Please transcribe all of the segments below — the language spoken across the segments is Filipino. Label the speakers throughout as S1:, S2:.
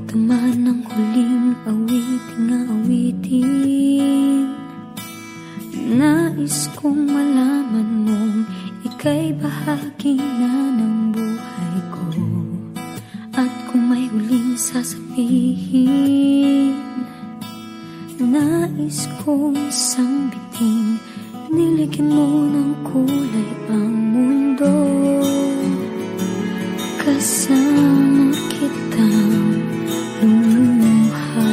S1: Ito man ang huling awiting nais kong malaman mong ika'y bahagi na ng buhay ko. At kung may huling sasabihin, nais kong sambitin, niligyan mo ng kulay ang mundo. Kasama kitang lumuha.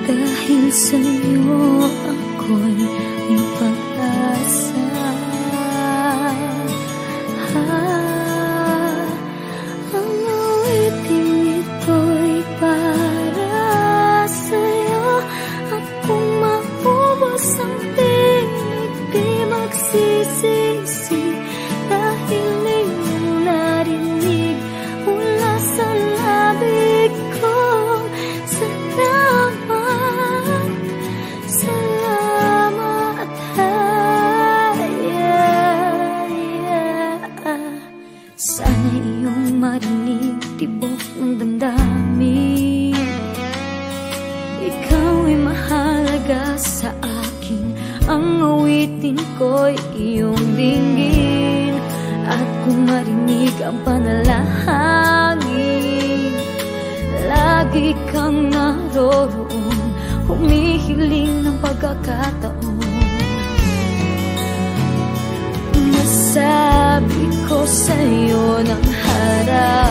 S1: Dahil sa'yo ako'y may pag-asa. Ang awiting ito'y para sa'yo. At kung maubos ang tinig, di magsisisi. Dahil iyong narinig mula sa labig ko. Sana iyong marinig tibok ng damdamin. Ikaw ay mahalaga sa akin. Ang awitin ko'y iyong dinggin. At kung marinig ang panalangin, lagi kang naroroon, humihiling ng pagkakataon. Nasabi ko sa'yo ng harap,